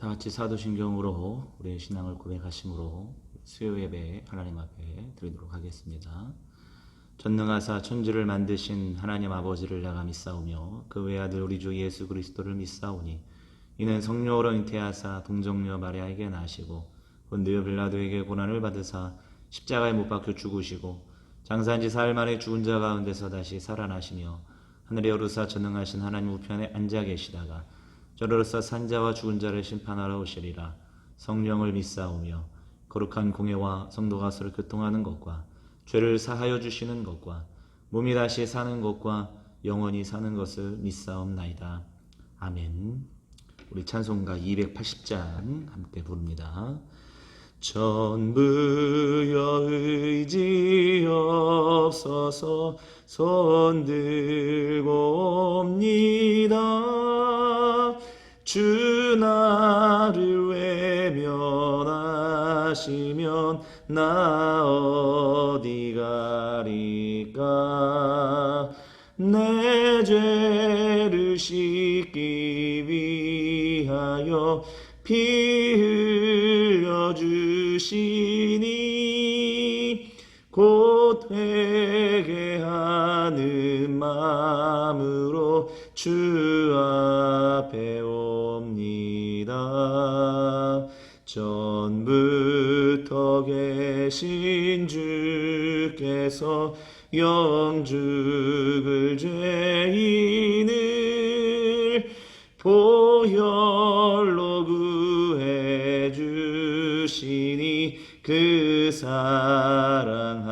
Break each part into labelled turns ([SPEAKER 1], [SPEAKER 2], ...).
[SPEAKER 1] 다 같이 사도신경으로 우리의 신앙을 고백하심으로 수요 예배 하나님 앞에 드리도록 하겠습니다. 전능하사 천지를 만드신 하나님 아버지를 내가 믿사오며 그 외아들 우리 주 예수 그리스도를 믿사오니 이는 성령으로 잉태하사 동정녀 마리아에게 나시고 본디오 빌라도에게 고난을 받으사 십자가에 못 박혀 죽으시고 장사한 지 사흘 만에 죽은 자 가운데서 다시 살아나시며 하늘에 오르사 전능하신 하나님 우편에 앉아 계시다가 저로서 산자와 죽은 자를 심판하러 오시리라. 성령을 믿사오며 거룩한 공회와 성도가 서로 교통하는 것과 죄를 사하여 주시는 것과 몸이 다시 사는 것과 영원히 사는 것을 믿사옵나이다. 아멘. 우리 찬송가 280장 함께 부릅니다. 전부여 의지 없어서 손들고 옵니다. 주 나를 외면하시면 나 어디 가리까. 내 죄를 씻기 위하여 피 흘려 주시니 곧 회개하는 마음으로 주 앞에 옵니다. 전부터 계신 주께서 영죽을 죄인을 보혈로 구해 주시니 그 사랑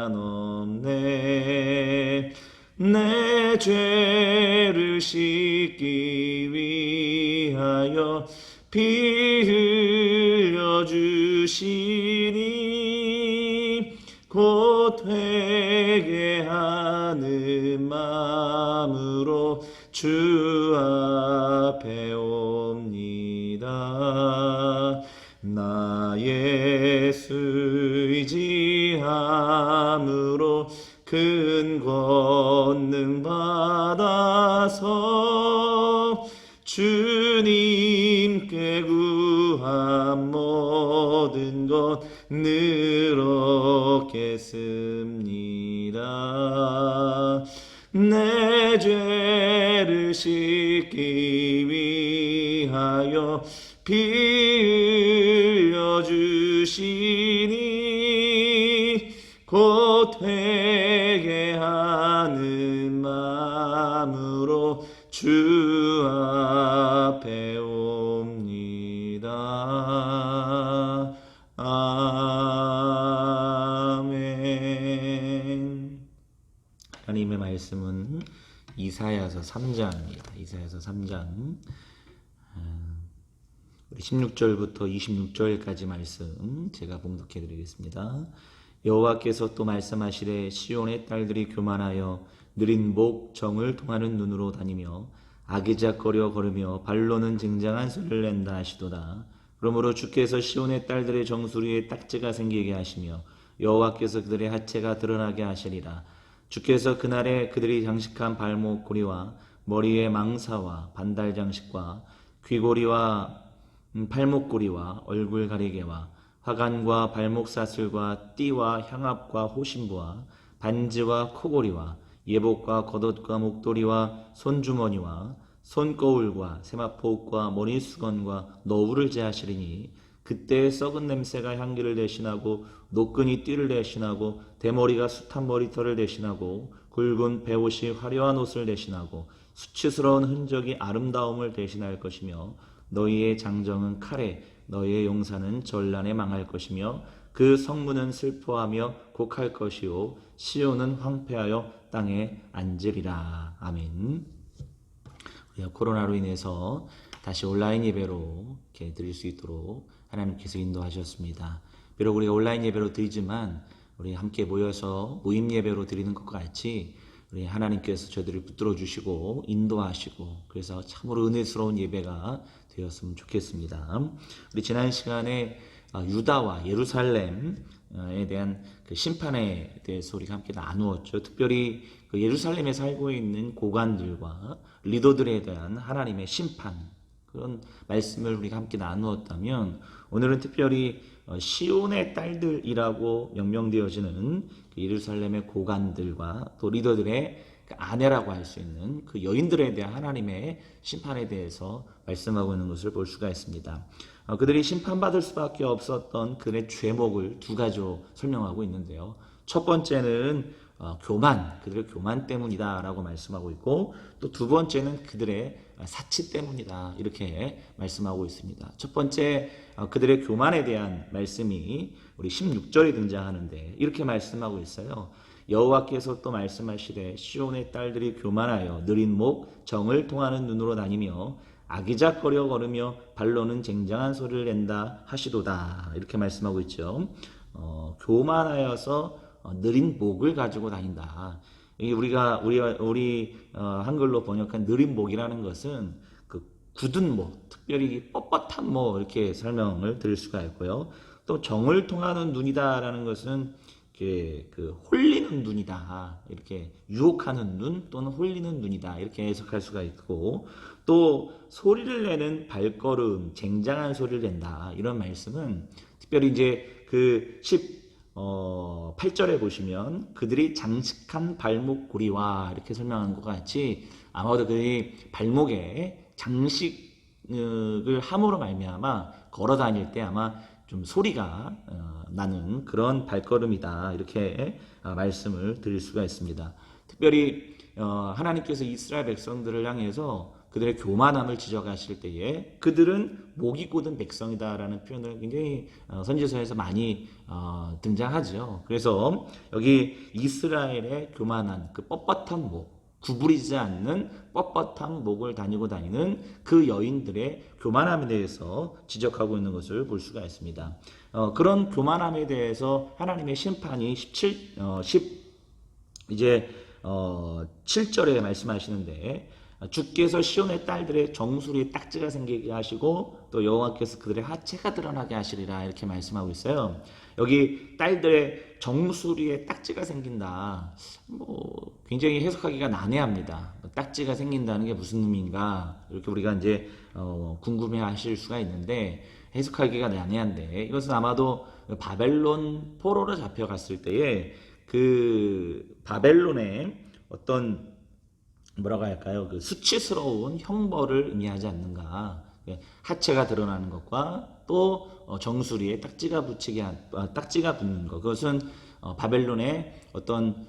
[SPEAKER 1] 한없네. 내 죄를 씻기 위하여 피 흘려 주시니 곧 회개하는 마음으로 주 앞에 옵니다. 나 예수 의지함으로 큰 권능 받아서 주님께 구한 모든 것 늘 얻겠습니다. 내 죄를 씻기 위하여 피 흘려 주시니 곧 회개하는 마음으로 주 앞에 옵니다. 아멘. 하나님의 말씀은 이사야서 3장입니다. 이사야서 3장 우리 16절부터 26절까지 말씀 제가 봉독해 드리겠습니다. 여호와께서 또 말씀하시되 시온의 딸들이 교만하여 느린 목 정을 통하는 눈으로 다니며 아기작거려 걸으며 발로는 쟁장한 소리를 낸다 하시도다. 그러므로 주께서 시온의 딸들의 정수리에 딱지가 생기게 하시며 여호와께서 그들의 하체가 드러나게 하시리라. 주께서 그날에 그들이 장식한 발목 고리와 머리에 망사와 반달 장식과 귀고리와 팔목고리와 얼굴 가리개와 화관과 발목 사슬과 띠와 향압과 호신부와 반지와 코고리와 예복과 겉옷과 목도리와 손주머니와 손거울과 세마포옷과 머리수건과 너울을 제하시리니 그때 썩은 냄새가 향기를 대신하고 노끈이 띠를 대신하고 대머리가 숱한 머리털을 대신하고 굵은 베옷이 화려한 옷을 대신하고 수치스러운 흔적이 아름다움을 대신할 것이며 너희의 장정은 칼에 너희의 용사는 전란에 망할 것이며 그 성문은 슬퍼하며 곡할 것이요 시온은 황폐하여 땅에 앉으리라. 아멘. 우리가 코로나로 인해서 다시 온라인 예배로 이렇게 드릴 수 있도록 하나님께서 인도하셨습니다. 비록 우리가 온라인 예배로 드리지만 우리 함께 모여서 모임 예배로 드리는 것과 같이 우리 하나님께서 저희들을 붙들어 주시고 인도하시고 그래서 참으로 은혜스러운 예배가 되었으면 좋겠습니다. 우리 지난 시간에 유다와 예루살렘에 대한 그 심판에 대해서 우리가 함께 나누었죠. 특별히 그 예루살렘에 살고 있는 고관들과 리더들에 대한 하나님의 심판, 그런 말씀을 우리가 함께 나누었다면 오늘은 특별히 시온의 딸들이라고 명명되어지는 그 예루살렘의 고관들과 또 리더들의 그 아내라고 할 수 있는 그 여인들에 대한 하나님의 심판에 대해서 말씀하고 있는 것을 볼 수가 있습니다. 그들이 심판받을 수밖에 없었던 그들의 죄목을 두 가지로 설명하고 있는데요. 첫 번째는 교만, 그들의 교만 때문이다라고 말씀하고 있고, 또 두 번째는 그들의 사치 때문이다 이렇게 말씀하고 있습니다. 첫 번째 그들의 교만에 대한 말씀이 우리 16절에 등장하는데 이렇게 말씀하고 있어요. 여호와께서 또 말씀하시되 시온의 딸들이 교만하여 느린 목 정을 통하는 눈으로 다니며 아기작거려 걸으며 발로는 쟁쟁한 소리를 낸다 하시도다 이렇게 말씀하고 있죠. 교만하여서 느린 목을 가지고 다닌다. 이게 우리 한글로 번역한 느린 목이라는 것은 그 굳은 목, 특별히 뻣뻣한 목 이렇게 설명을 드릴 수가 있고요. 또 정을 통하는 눈이다라는 것은 그 홀리는 눈이다 이렇게 유혹하는 눈 또는 홀리는 눈이다 이렇게 해석할 수가 있고, 또 소리를 내는 발걸음, 쟁쟁한 소리를 낸다 이런 말씀은 특별히 이제 그 8절에 보시면 그들이 장식한 발목고리와 이렇게 설명한 것 같이 아마도 그들이 발목에 장식을 함으로 말미암아 걸어 다닐 때 아마 좀 소리가 나는 그런 발걸음이다 이렇게 말씀을 드릴 수가 있습니다. 특별히 하나님께서 이스라엘 백성들을 향해서 그들의 교만함을 지적하실 때에 그들은 목이 곧은 백성이다라는 표현을 굉장히 선지서에서 많이 등장하죠. 그래서 여기 이스라엘의 교만한 그 뻣뻣한 목, 구부리지 않는 뻣뻣한 목을 다니고 다니는 그 여인들의 교만함에 대해서 지적하고 있는 것을 볼 수가 있습니다. 그런 교만함에 대해서 하나님의 심판이 7절에 말씀하시는데 주께서 시온의 딸들의 정수리에 딱지가 생기게 하시고 또 여호와께서 그들의 하체가 드러나게 하시리라 이렇게 말씀하고 있어요. 여기 딸들의 정수리에 딱지가 생긴다. 굉장히 해석하기가 난해합니다. 딱지가 생긴다는 게 무슨 의미인가? 이렇게 우리가 이제 궁금해하실 수가 있는데 해석하기가 난해한데 이것은 아마도 바벨론 포로로 잡혀갔을 때에 그 바벨론의 어떤 뭐라고 할까요? 그 수치스러운 형벌을 의미하지 않는가? 하체가 드러나는 것과 또 정수리에 딱지가 붙는 것, 그것은 바벨론의 어떤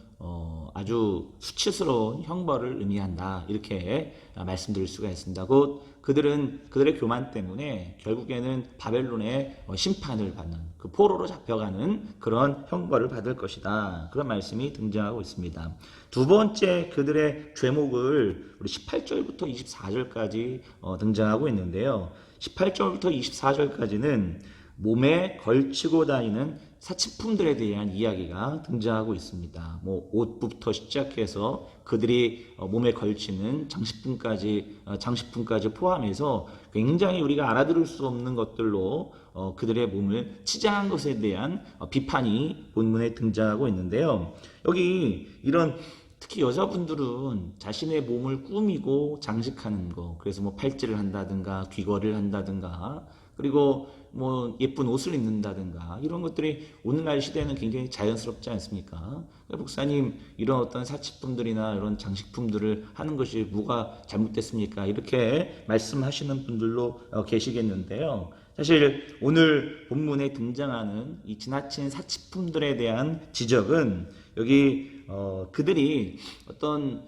[SPEAKER 1] 아주 수치스러운 형벌을 의미한다 이렇게 말씀드릴 수가 있습니다. 곧 그들의 교만 때문에 결국에는 바벨론의 심판을 받는 그 포로로 잡혀가는 그런 형벌을 받을 것이다 그런 말씀이 등장하고 있습니다. 두 번째 그들의 죄목을 우리 18절부터 24절까지 등장하고 있는데요. 18절부터 24절까지는 몸에 걸치고 다니는 사치품들에 대한 이야기가 등장하고 있습니다. 옷부터 시작해서 그들이 몸에 걸치는 장식품까지 포함해서 굉장히 우리가 알아들을 수 없는 것들로 그들의 몸을 치장한 것에 대한 비판이 본문에 등장하고 있는데요. 여기 이런 특히 여자분들은 자신의 몸을 꾸미고 장식하는 거, 그래서 팔찌를 한다든가 귀걸이를 한다든가 그리고 예쁜 옷을 입는다든가 이런 것들이 오늘날 시대에는 굉장히 자연스럽지 않습니까? 목사님 이런 어떤 사치품들이나 이런 장식품들을 하는 것이 뭐가 잘못됐습니까? 이렇게 말씀하시는 분들도 계시겠는데요. 사실 오늘 본문에 등장하는 이 지나친 사치품들에 대한 지적은 여기 그들이 어떤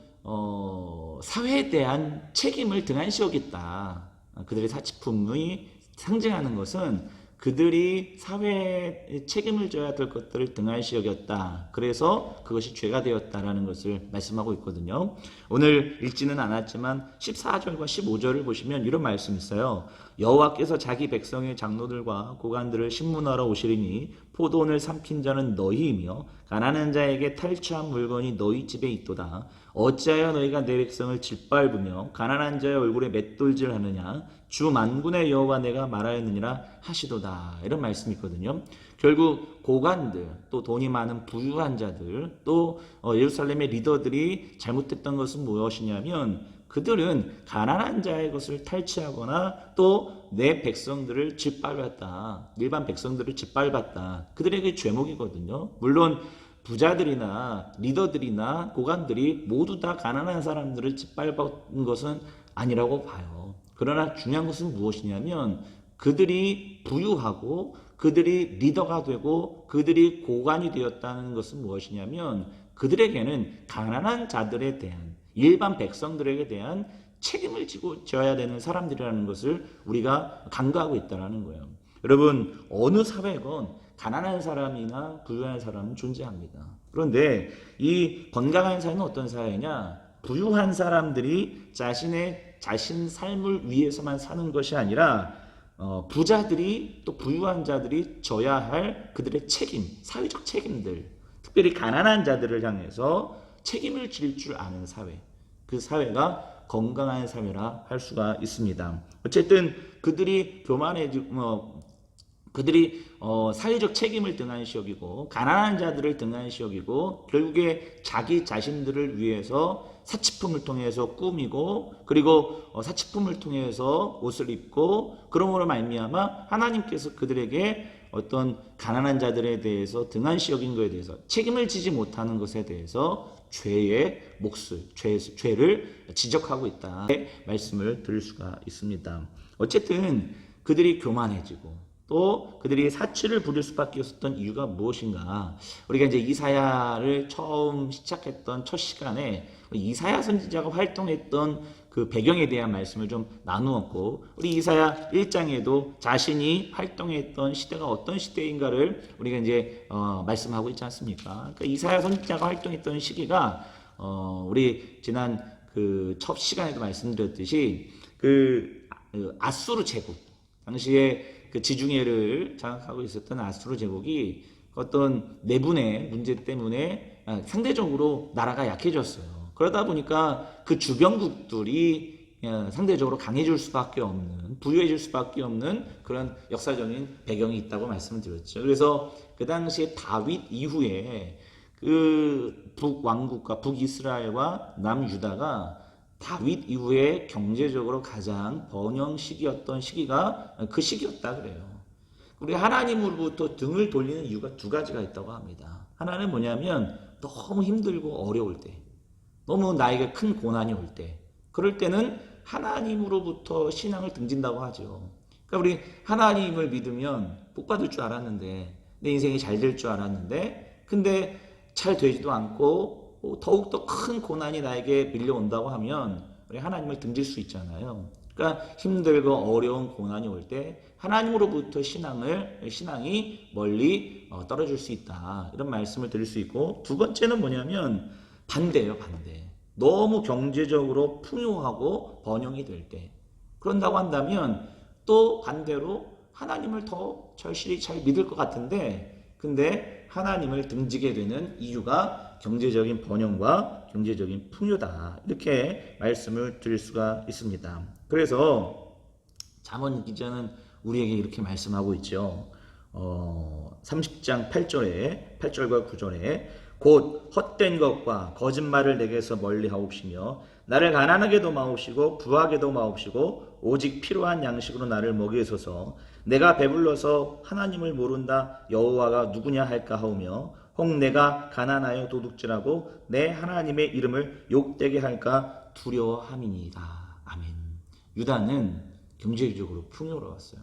[SPEAKER 1] 사회에 대한 책임을 등한시 여겼다. 그들의 사치품이 상징하는 것은 그들이 사회에 책임을 져야 될 것들을 등한시 여겼다. 그래서 그것이 죄가 되었다라는 것을 말씀하고 있거든요. 오늘 읽지는 않았지만 14절과 15절을 보시면 이런 말씀이 있어요. 여호와께서 자기 백성의 장로들과 고관들을 신문하러 오시리니 포도원을 삼킨 자는 너희이며 가난한 자에게 탈취한 물건이 너희 집에 있도다. 어찌하여 너희가 내 백성을 짓밟으며 가난한 자의 얼굴에 맷돌질하느냐? 주 만군의 여호와 내가 말하였느니라 하시도다. 이런 말씀이 있거든요. 결국 고관들, 또 돈이 많은 부유한 자들, 또 예루살렘의 리더들이 잘못했던 것은 무엇이냐면 그들은 가난한 자의 것을 탈취하거나 또 내 백성들을 짓밟았다. 일반 백성들을 짓밟았다. 그들에게 죄목이거든요. 물론 부자들이나 리더들이나 고관들이 모두 다 가난한 사람들을 짓밟은 것은 아니라고 봐요. 그러나 중요한 것은 무엇이냐면 그들이 부유하고 그들이 리더가 되고 그들이 고관이 되었다는 것은 무엇이냐면 그들에게는 가난한 자들에 대한 일반 백성들에게 대한 책임을 져야 되는 사람들이라는 것을 우리가 간과하고 있다는 거예요. 여러분 어느 사회건 가난한 사람이나 부유한 사람은 존재합니다. 그런데 이 건강한 사회는 어떤 사회냐? 부유한 사람들이 자신 삶을 위해서만 사는 것이 아니라 부자들이 또 부유한 자들이 져야 할 그들의 책임, 사회적 책임들, 특별히 가난한 자들을 향해서 책임을 질 줄 아는 사회, 그 사회가 건강한 사회라 할 수가 있습니다. 어쨌든 그들이 사회적 책임을 등한시 여기고 가난한 자들을 등한시 여기고 결국에 자기 자신들을 위해서 사치품을 통해서 꾸미고 그리고 사치품을 통해서 옷을 입고 그러므로 말미암아 하나님께서 그들에게 어떤 가난한 자들에 대해서 등한시 여긴 것에 대해서 책임을 지지 못하는 것에 대해서 죄의 몫을 죄를 지적하고 있다 말씀을 드릴 수가 있습니다. 어쨌든 그들이 교만해지고 또 그들이 사치를 부릴 수밖에 없었던 이유가 무엇인가? 우리가 이제 이사야를 처음 시작했던 첫 시간에 이사야 선지자가 활동했던 그 배경에 대한 말씀을 좀 나누었고 우리 이사야 1장에도 자신이 활동했던 시대가 어떤 시대인가를 우리가 이제 말씀하고 있지 않습니까? 그러니까 이사야 선지자가 활동했던 시기가 우리 지난 그 첫 시간에도 말씀드렸듯이 그 아수르 제국 당시에 그 지중해를 장악하고 있었던 아수르 제국이 어떤 내분의 문제 때문에 상대적으로 나라가 약해졌어요. 그러다 보니까 그 주변국들이 상대적으로 강해질 수밖에 없는, 부유해질 수밖에 없는 그런 역사적인 배경이 있다고 말씀을 드렸죠. 그래서 그 당시에 다윗 이후에 그 북왕국과 북이스라엘과 남유다가 다윗 이후에 경제적으로 가장 번영 시기였던 시기가 그 시기였다 그래요. 우리 하나님으로부터 등을 돌리는 이유가 두 가지가 있다고 합니다. 하나는 뭐냐면 너무 힘들고 어려울 때, 너무 나에게 큰 고난이 올 때, 그럴 때는 하나님으로부터 신앙을 등진다고 하죠. 그러니까 우리 하나님을 믿으면 복 받을 줄 알았는데 내 인생이 잘 될 줄 알았는데 근데 잘 되지도 않고 더욱더 큰 고난이 나에게 밀려온다고 하면 우리 하나님을 등질 수 있잖아요. 그러니까 힘들고 어려운 고난이 올 때 하나님으로부터 신앙이 멀리 떨어질 수 있다. 이런 말씀을 드릴 수 있고 두 번째는 뭐냐면 반대예요. 반대. 너무 경제적으로 풍요하고 번영이 될 때 그런다고 한다면 또 반대로 하나님을 더 절실히 잘 믿을 것 같은데 근데 하나님을 등지게 되는 이유가 경제적인 번영과 경제적인 풍요다. 이렇게 말씀을 드릴 수가 있습니다. 그래서 잠언 기자는 우리에게 이렇게 말씀하고 있죠. 30장 8절과 9절에 곧 헛된 것과 거짓말을 내게서 멀리 하옵시며 나를 가난하게도 마옵시고 부하게도 마옵시고 오직 필요한 양식으로 나를 먹이소서. 내가 배불러서 하나님을 모른다 여호와가 누구냐 할까 하오며 혹 내가 가난하여 도둑질하고 내 하나님의 이름을 욕되게 할까 두려워함이니이다. 아멘. 유다는 경제적으로 풍요로웠어요.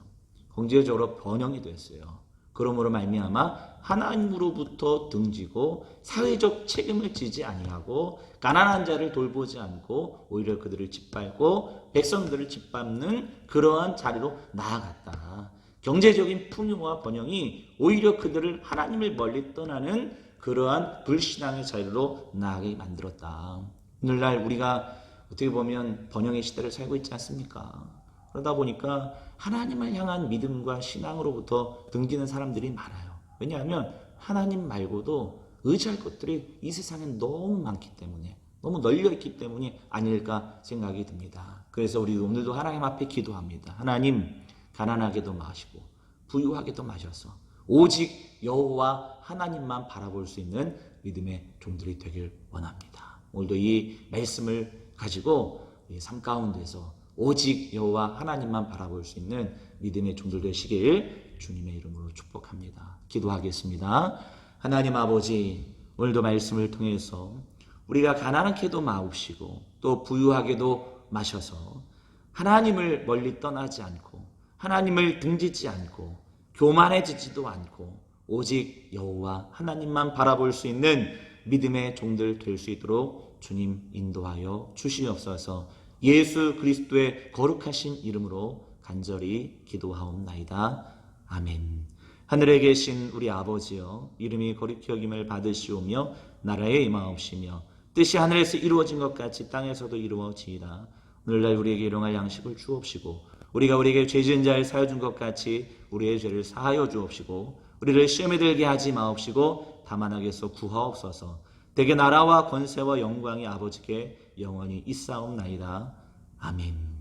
[SPEAKER 1] 경제적으로 번영이 됐어요. 그러므로 말미암아 하나님으로부터 등지고 사회적 책임을 지지 아니하고 가난한 자를 돌보지 않고 오히려 그들을 짓밟고 백성들을 짓밟는 그러한 자리로 나아갔다. 경제적인 풍요와 번영이 오히려 그들을 하나님을 멀리 떠나는 그러한 불신앙의 자리로 나아가게 만들었다. 오늘날 우리가 어떻게 보면 번영의 시대를 살고 있지 않습니까? 그러다 보니까 하나님을 향한 믿음과 신앙으로부터 등지는 사람들이 많아요. 왜냐하면 하나님 말고도 의지할 것들이 이 세상에 너무 많기 때문에 너무 널려있기 때문이 아닐까 생각이 듭니다. 그래서 우리 오늘도 하나님 앞에 기도합니다. 하나님 가난하게도 마시고 부유하게도 마셔서 오직 여호와 하나님만 바라볼 수 있는 믿음의 종들이 되길 원합니다. 오늘도 이 말씀을 가지고 우리의 삶 가운데서 오직 여호와 하나님만 바라볼 수 있는 믿음의 종들 되시길 주님의 이름으로 축복합니다. 기도하겠습니다. 하나님 아버지, 오늘도 말씀을 통해서 우리가 가난하게도 마옵시고 또 부유하게도 마셔서 하나님을 멀리 떠나지 않고 하나님을 등지지 않고 교만해지지도 않고 오직 여호와 하나님만 바라볼 수 있는 믿음의 종들 될 수 있도록 주님 인도하여 주시옵소서. 예수 그리스도의 거룩하신 이름으로 간절히 기도하옵나이다. 아멘. 하늘에 계신 우리 아버지여, 이름이 거룩히 여김을 받으시오며 나라에 임하옵시며 뜻이 하늘에서 이루어진 것 같이 땅에서도 이루어지이다. 오늘날 우리에게 일용할 양식을 주옵시고 우리가 우리에게 죄 지은 자를 사하여 준 것 같이 우리의 죄를 사하여 주옵시고 우리를 시험에 들게 하지 마옵시고 다만 악에서 구하옵소서. 대개 나라와 권세와 영광이 아버지께 영원히 있사옵나이다. 아멘.